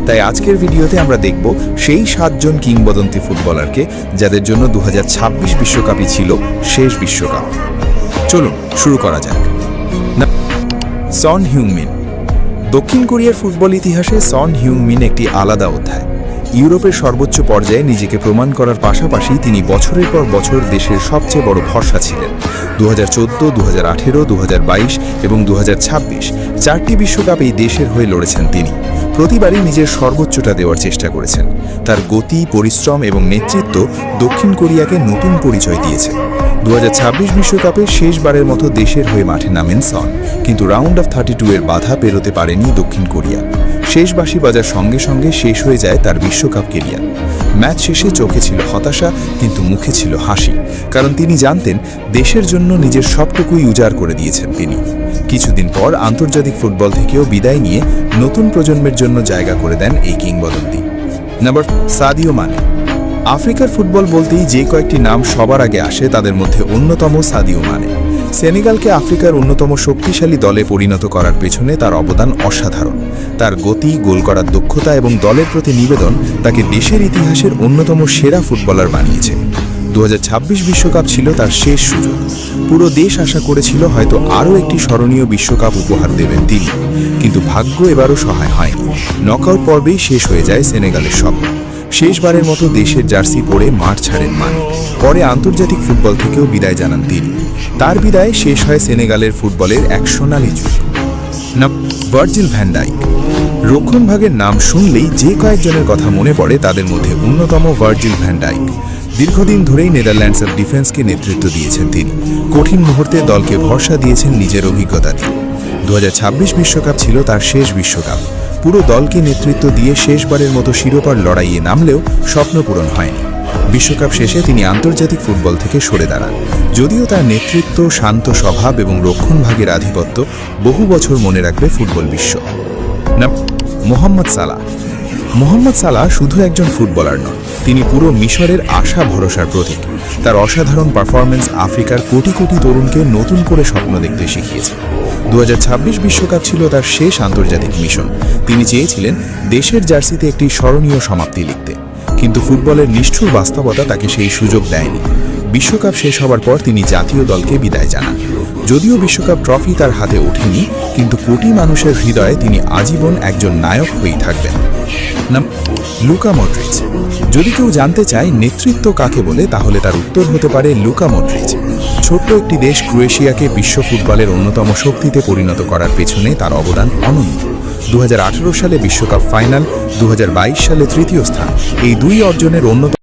তাই আজকের ভিডিওতে আমরা দেখব সেই 7 জন কিংবদন্তি ফুটবলারকে যাদের জন্য 2026 বিশ্বকাপই ছিল শেষ বিশ্বকাপ। চলুন শুরু করা যাক। সন হিউংমিন। দক্ষিণ কোরিয়ার ফুটবল ইতিহাসে সন হিউংমিন একটি আলাদা অধ্যায়। ইউরোপের সর্বোচ্চ পর্যায়ে নিজেকে প্রমাণ করার পাশাপাশি তিনি বছরের পর বছর দেশের সবচেয়ে বড় ভরসা ছিলেন। 2014, 2018, 2022 এবং 2026 4টি বিশ্বকাপ এই দেশের হয়ে লড়েছেন তিনি। প্রতিবারই নিজের সর্বোচ্চটা দেওয়ার চেষ্টা করেছেন। তার গতি, পরিশ্রম এবং নেতৃত্ব দক্ষিণ কোরিয়াকে নতুন পরিচয় দিয়েছে। 2026 বিশ্বকাপে শেষবারের মতো দেশের হয়ে মাঠে নামেন সন, কিন্তু রাউন্ড অফ 32 এর বাধা পেরোতে পারেনি দক্ষিণ কোরিয়া। শেষ বাঁশি বাজার সঙ্গে সঙ্গে শেষ হয়ে যায় তার বিশ্বকাপ কেরিয়ার। ম্যাচ শেষে চোখে ছিল হতাশা, কিন্তু মুখে ছিল হাসি, কারণ তিনি জানতেন দেশের জন্য নিজের সবটুকুই উজাড় করে দিয়েছেন তিনি। কিছুদিন পর আন্তর্জাতিক ফুটবল থেকেও বিদায় নিয়ে নতুন প্রজন্মের জন্য জায়গা করে দেন এই কিংবদন্তি। Number 4, Sadio Mane. আফ্রিকার ফুটবল বলতেই যে কয়েকটি নাম সবার আগে আসে তাদের মধ্যে অন্যতম সাদিও মানে। সেনেগালকে আফ্রিকার অন্যতম শক্তিশালী দলে পরিণত করার পেছনে তার অবদান অসাধারণ। তার গতি, গোল করার দক্ষতা এবং দলের প্রতি নিবেদন তাকে দেশের ইতিহাসের অন্যতম সেরা ফুটবলার বানিয়েছে। 2026 বিশ্বকাপ ছিল তার শেষ সুযোগ। পুরো দেশ আশা করেছিল হয়তো আরও একটি স্মরণীয় বিশ্বকাপ উপহার দেবেন তিনি, কিন্তু ভাগ্য এবারও সহায় হয়নি। নকআউট পর্বেই শেষ হয়ে যায় সেনেগালের স্বপ্ন। শেষবারের মতো দেশের জার্সি পরে মাঠ ছাড়েন মানে। পরে আন্তর্জাতিক ফুটবল থেকেও বিদায় জানান তিনি। তার বিদায়ে শেষ হয় সেনেগালের ফুটবলের এক সোনালী যুগ। Virgil van Dijk. রক্ষণভাগের নাম শুনলেই যে কয়েকজনের কথা মনে পড়ে তাদের মধ্যে অন্যতম ভার্জিল ভ্যান ডাইক। দীর্ঘদিন ধরেই নেদারল্যান্ডসের ডিফেন্সকে নেতৃত্ব দিয়েছেন তিনি। কঠিন মুহূর্তে দলকে ভরসা দিয়েছেন নিজের অভিজ্ঞতা দিয়ে। 2026 বিশ্বকাপ ছিল তার শেষ বিশ্বকাপ। পুরো দলকে নেতৃত্ব দিয়ে শেষবারের মতো শিরোপার লড়াইয়ে নামলেও স্বপ্ন পূরণ হয়নি। বিশ্বকাপ শেষে তিনি আন্তর্জাতিক ফুটবল থেকে সরে দাঁড়ান। যদিও তার নেতৃত্ব, শান্ত স্বভাব এবং রক্ষণভাগের আধিপত্য বহু বছর মনে রাখবে ফুটবল বিশ্ব। মোহাম্মদ সালাহ। মোহাম্মদ সালাহ শুধু একজন ফুটবলার নন, তিনি পুরো মিশরের আশা ভরসার প্রতীক। তার অসাধারণ পারফরমেন্স আফ্রিকার কোটি কোটি তরুণকে নতুন করে স্বপ্ন দেখতে শিখিয়েছে। 2026 বিশ্বকাপ ছিল তার শেষ আন্তর্জাতিক মিশন। তিনি চেয়েছিলেন দেশের জার্সিতে একটি স্মরণীয় সমাপ্তি লিখতে, কিন্তু ফুটবলের নিষ্ঠুর বাস্তবতা তাকে সেই সুযোগ দেয়নি। বিশ্বকাপ শেষ হওয়ার পর তিনি জাতীয় দলকে বিদায় জানান। যদিও বিশ্বকাপ ট্রফি তার হাতে ওঠেনি, কিন্তু কোটি মানুষের হৃদয়ে তিনি আজীবন একজন নায়ক হয়েই থাকবেন। Luka Modric. যদি কেউ জানতে চায় নেতৃত্ব কাকে বলে, তাহলে তার উত্তর হতে পারে লুকা মডরিচ। ছোট্ট একটি দেশ ক্রোয়েশিয়াকে বিশ্ব ফুটবলের অন্যতম শক্তিতে পরিণত করার পেছনে তার অবদান অনন্য। 2018 সালে বিশ্বকাপ ফাইনাল, 2022 সালে তৃতীয় স্থান, এই দুই অর্জনের অন্যতম